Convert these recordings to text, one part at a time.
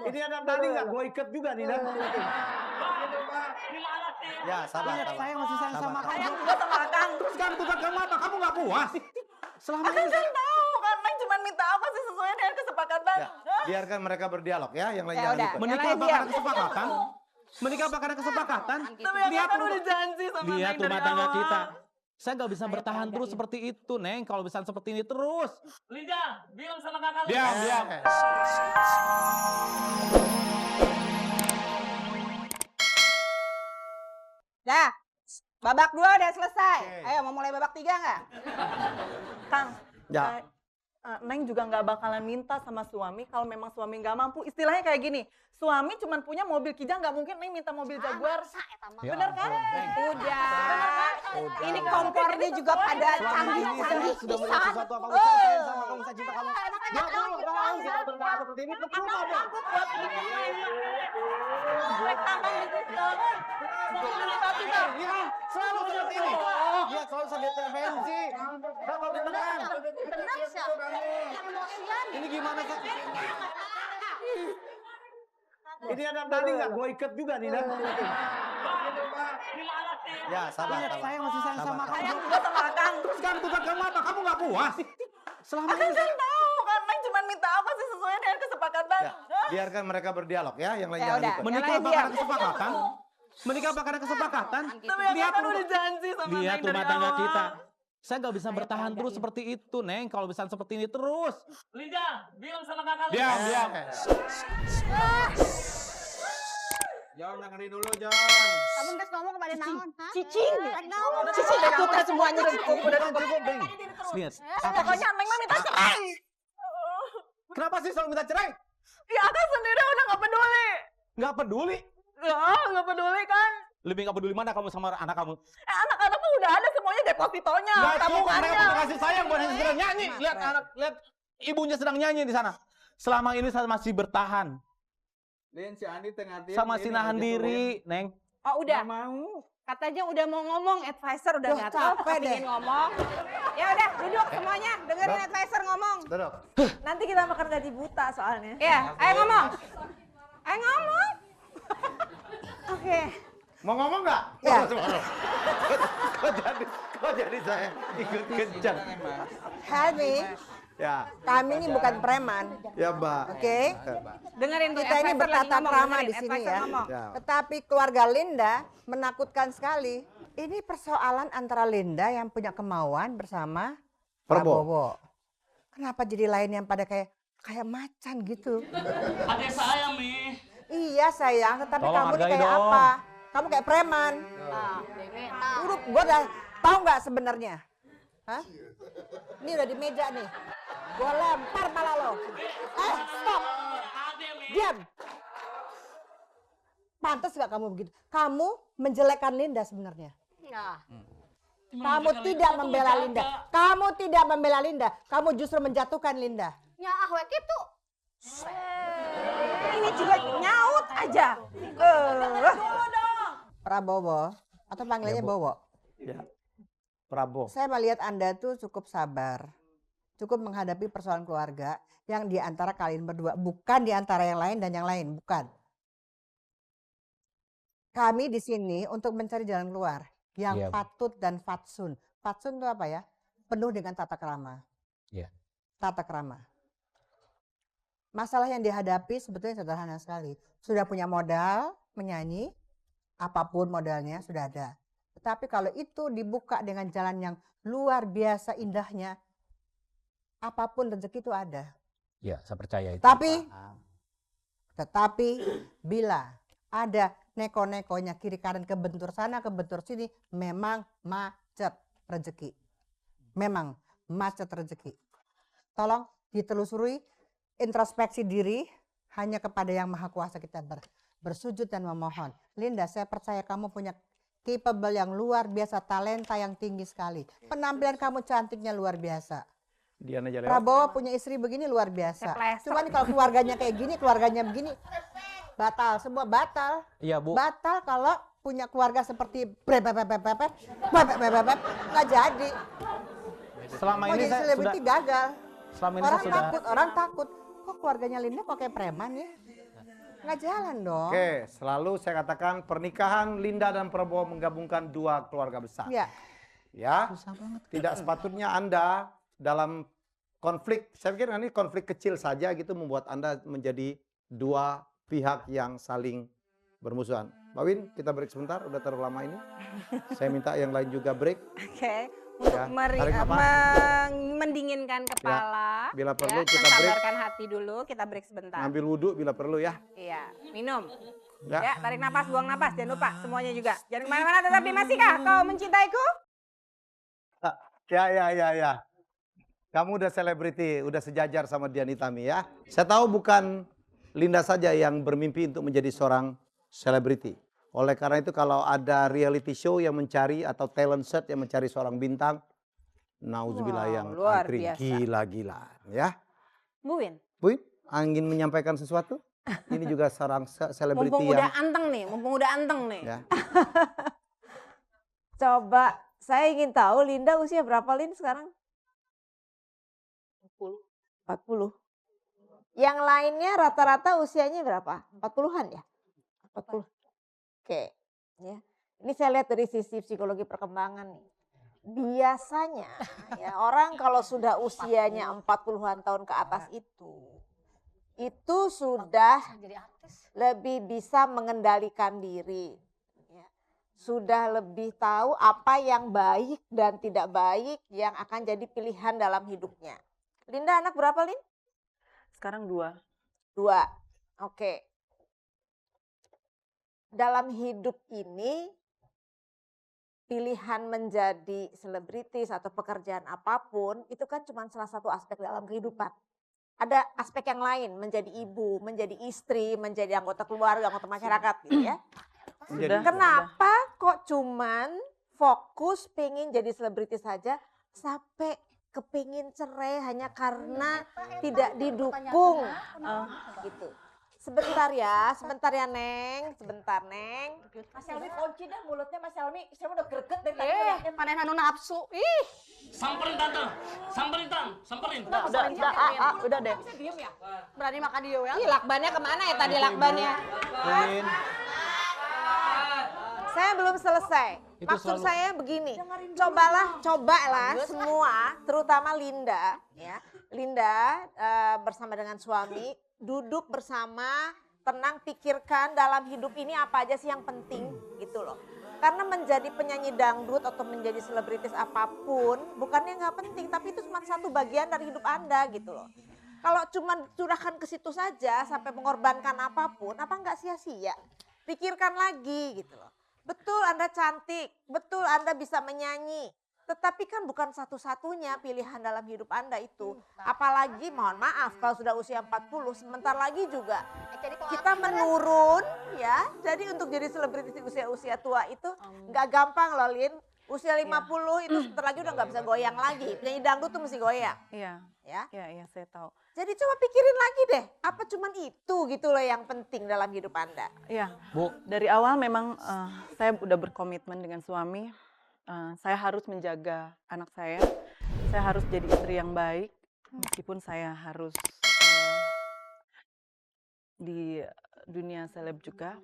Ini ada tadi nggak gue ikat juga nih, Nan. Ya, sabar. Saya masih sayang sama kamu. Sayang juga sama Akang. Terus kan tugas kamu apa? Kamu nggak puas? Selama Akang ini kan tahu kan Neng cuma minta apa sih sesuai dengan kesepakatan. Ya, biarkan mereka berdialog ya, yang lain Ya jangan udah. ikut. menikah apa karena kesepakatan? Menikah apa karena kesepakatan? Tapi Lihat Akang kan rumah- udah janji sama Neng Lihat dari rumah tangga awal. kita. Saya nggak bisa Ayo, bertahan tangga terus ini. seperti itu, Neng. Kalau bisa seperti ini terus. Linda, bilang sama kakak lu. Diam, diam. Dah, babak 2 udah selesai. Oke. Ayo mau mulai babak 3 nggak? Kang, Ya. Neng juga nggak bakalan minta sama suami kalau memang suami nggak mampu. Istilahnya kayak gini, suami cuma punya mobil Kijang, nggak mungkin Neng minta mobil Jaguar. Ya Bener kan? Udah. Ini kompornya juga pada canggih-canggih Sudah mulai pisan. sesuatu apa saya sayang sama kamu, saya cinta kamu. Ya kamu jangan bisa berkata seperti ini. Percuma dong. Ya, selalu seperti ini. Dia selalu saja intervensi. Kamu ditekan. Ini gimana sih? Ini ada tadi nggak gue ikat juga nih, Nan. Ya, sabar. Saya masih sayang sama kamu. Sayang juga sama Akang. Terus kan tugas kamu apa? Kamu nggak puas? Selama Akang ini kan tahu kan Neng cuma minta apa sih sesuai dengan kesepakatan. Ya, biarkan mereka berdialog ya, yang lain Ya jangan udah. ikut. menikah Yang apa lain karena diam. kesepakatan? Menikah apa karena kesepakatan? Tapi Akang kan udah janji sama Lihat Neng dari rumah tangga awal. kita. Saya nggak bisa Ayo, bertahan tangga terus ini. seperti itu, Neng. Kalau bisa seperti ini terus. Linda, bilang sama kakak lu. Diam, diam. Jangan dengerin dulu, John. Kamu nggak ngomong kepada naon, ha? Cicing. Rek naon? Cicing itu teh semuanya cukup. Udah cukup, Neng. Lihat. Pokoknya Neng mah minta cerai. Kenapa sih selalu minta cerai? Ya Akang sendiri udah nggak peduli. Nggak peduli. Ya nggak peduli kan. Lebih nggak peduli mana kamu sama anak kamu? Anak-anak mah udah ada semuanya depositonya, Nggak cukup, mereka tabungannya. punya kasih sayang bukan hanya sekedar nyanyi. Lihat anak, lihat ibunya sedang nyanyi di sana. Selama ini saya masih bertahan. Lin, si Andi tengah Sama si nahan diri, Neng. Oh udah. Mau. Katanya udah mau ngomong, advisor udah Duh, nggak capek tahu deh. ingin ngomong. Ya udah, duduk semuanya, dengerin Dok. advisor ngomong. Duduk. Nanti kita makan gaji buta soalnya. Ya, ayo ngomong. Ayo ngomong. Oke. Mau ngomong nggak? Ya. Kok jadi saya ikut kencang? Helmi, Ya, kami ini bukan preman, ya Mbak. oke? Dengerin tuh, Kita ini advisor lagi bertata ngomong, krama dengerin, di sini advisor ya. ngomong. Ya. Tetapi keluarga Linda menakutkan sekali. Ini persoalan antara Linda yang punya kemauan bersama Prabowo. Kenapa jadi lain yang pada kayak macan gitu? Pakai saya, Mi. Iya sayang, tetapi Tolong kamu ini hargai kayak dong. apa? Kamu kayak preman. Urut, gue udah tahu nggak sebenarnya? Hah? Ini udah di meja nih. Gue lempar pala lo. Stop. Diam. Pantas gak kamu begitu? Kamu menjelekkan Linda sebenarnya. Kamu tidak membela Linda. Kamu tidak membela Linda. Kamu justru menjatuhkan Linda. Ya, ah, we gitu. Ini juga nyaut aja. Prabowo, atau panggilannya Ya, Bu. Bowo. Ya. Prabowo. Saya melihat Anda tuh cukup sabar. Cukup menghadapi persoalan keluarga yang di antara kalian berdua. Bukan di antara yang lain dan yang lain. Bukan. Kami di sini untuk mencari jalan keluar. Yang Iya, Bu. patut dan fatsun. Fatsun itu apa ya? Penuh dengan tata krama. Iya. Tata krama. Masalah yang dihadapi sebetulnya sederhana sekali. Sudah punya modal menyanyi, apapun modalnya sudah ada. Tetapi kalau itu dibuka dengan jalan yang luar biasa indahnya, apapun rezeki itu ada. Ya, saya percaya itu. Tetapi bila ada neko-nekonya kiri kanan kebentur sana kebentur sini, memang macet rezeki. Memang macet rezeki. Tolong ditelusuri, introspeksi diri hanya kepada yang maha kuasa kita bersujud dan memohon. Linda, saya percaya kamu punya capable yang luar biasa, talenta yang tinggi sekali. Penampilan kamu cantiknya luar biasa. Diana aja lewat. Prabowo punya istri begini luar biasa. Seplesok. Cuman kalau keluarganya kayak gini, keluarganya begini, batal, semua batal. Iya, Bu. Batal kalau punya keluarga seperti nggak jadi. Selama Mau ini jadi saya sudah selebriti gagal. selama ini saya Orang sudah takut, orang takut. Kok keluarganya Linda kok kayak preman ya? Nggak jalan dong. Oke, selalu saya katakan pernikahan Linda dan Prabowo menggabungkan dua keluarga besar. Ya. Ya, Susah banget. tidak sepatutnya Anda dalam konflik, saya pikir ini konflik kecil saja gitu membuat Anda menjadi dua pihak yang saling bermusuhan. Mbak Win, kita break sebentar, udah terlalu lama ini. Saya minta yang lain juga break. Oke, untuk Ya, tarik nafas. mendinginkan kepala. Bila perlu ya, kita break. mensabarkan hati dulu, kita break sebentar. Ngambil wudhu bila perlu ya. Iya, minum. Ya. Ya, tarik nafas, buang nafas, jangan lupa semuanya juga. Jangan kemana-mana, tetapi masihkah kau mencintaiku? Ya. Kamu udah selebriti, udah sejajar sama Dian Itami ya. Saya tahu bukan Linda saja yang bermimpi untuk menjadi seorang selebriti. Oleh karena itu kalau ada reality show yang mencari atau talent set yang mencari seorang bintang, nauzubillah Wow, yang luar antri biasa. gila-gilaan ya. Bu Win, Bu, ingin menyampaikan sesuatu? Ini juga seorang selebriti mumpung udah yang anteng nih. ya. Coba, saya ingin tahu Linda usia berapa Lin sekarang? 40. Yang lainnya rata-rata usianya berapa? 40-an ya? 40. Oke. Ya. Ini saya lihat dari sisi psikologi perkembangan nih. Biasanya ya orang kalau sudah usianya 40-an tahun ke atas itu sudah lebih bisa mengendalikan diri. Ya. Sudah lebih tahu apa yang baik dan tidak baik yang akan jadi pilihan dalam hidupnya. Linda anak berapa Lin? Sekarang 2. 2. Oke. Dalam hidup ini pilihan menjadi selebritis atau pekerjaan apapun itu kan cuma salah satu aspek dalam kehidupan. Ada aspek yang lain, menjadi ibu, menjadi istri, menjadi anggota keluarga, anggota masyarakat gitu ya. Kenapa kok cuman fokus pengen jadi selebritis saja sampai kepingin cerai hanya karena tidak didukung gitu. Sebentar ya Neng, sebentar Neng. Mas Helmi kunci dah mulutnya Mas Helmi, saya udah greget dari tadi. Panen anu nafsu. Ih, Samperin tante, samperin. Udah deh. berani makan dia ya. Ih, lakbannya kemana ya tadi lakbannya? Win, Saya belum selesai. Maksud saya begini, cobalah semua, terutama Linda, ya. Linda bersama dengan suami duduk bersama, tenang, pikirkan dalam hidup ini apa aja sih yang penting gitu loh. Karena menjadi penyanyi dangdut atau menjadi selebritis apapun, bukannya nggak penting, tapi itu cuma satu bagian dari hidup Anda gitu loh. Kalau cuma curahkan ke situ saja sampai mengorbankan apapun, apa nggak sia-sia? Pikirkan lagi gitu loh. Betul Anda cantik, betul Anda bisa menyanyi. Tetapi kan bukan satu-satunya pilihan dalam hidup Anda itu. Apalagi mohon maaf kalau sudah usia 40, sebentar lagi juga kita menurun ya. Jadi untuk jadi selebriti usia-usia tua itu nggak gampang loh Lin. Usia 50 itu sebentar lagi udah nggak bisa goyang lagi. Penyanyi dangdut tuh mesti goyang. Iya. Ya. Iya, saya tahu. Jadi coba pikirin lagi deh, apa cuman itu gitu loh yang penting dalam hidup Anda. Iya. Bu. Dari awal memang saya udah berkomitmen dengan suami. Saya harus menjaga anak saya harus jadi istri yang baik, meskipun saya harus di dunia seleb juga.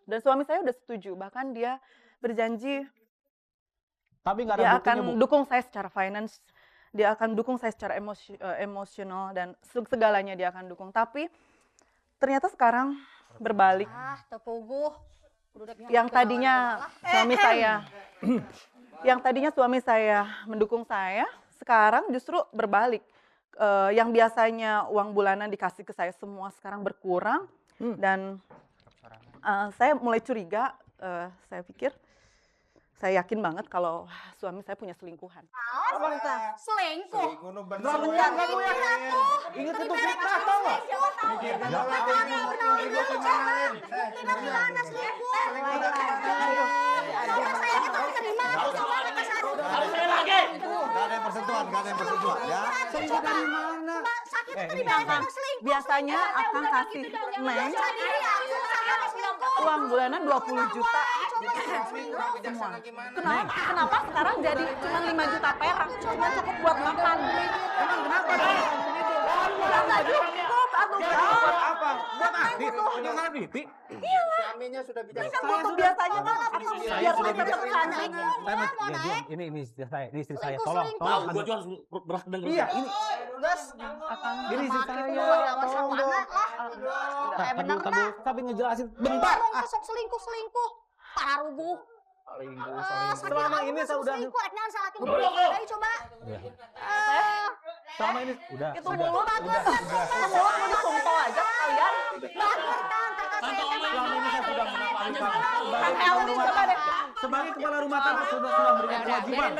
Dan suami saya udah setuju, bahkan dia berjanji tapi nggak ada dia buktinya, akan Bu. dukung saya secara finance, dia akan dukung saya secara emosional dan segalanya dia akan dukung. Tapi ternyata sekarang berbalik. Tepuguh. Yang tadinya suami saya mendukung saya, sekarang justru berbalik. Yang biasanya uang bulanan dikasih ke saya semua sekarang berkurang dan saya mulai curiga. Saya pikir, saya yakin banget kalau suami saya punya selingkuhan. Selingkuh. Beneran kamu ya? Ingat itu fitnah tau gak? Nggak ada yang bersentuhan ya. Dari mana? Biasanya akan kasih Neng uang bulanan 20 juta. Semua. Kenapa sekarang jadi cuma 5 juta perak? Cuma cukup buat makan. Emang kenapa? Nggak cukup, atuh. Buat apa? Buat Adit. Jangan Bibi. Suaminya sudah bicara. Kan butuh biasanya kan biar sudah mereka bicara. kesana. Ini istri saya, ini istri saya. Tahu, Tolong. gua juga harus beras denger. Iya, ini Ini istri saya. Tolong dong. Tapi ngejelasin bentar. Sok selingkuh. Parubuh. Selama ini saya udah selingkuh, rek naon salah tilu. Goblok, Ayo coba. selama ini udah. Itu mulut mau disumpah aja kalian. Tante Oma Selama ini saya sudah aja. melakukan Kang Helmi coba deh. sebagai kepala rumah tangga sudah memberikan kewajiban.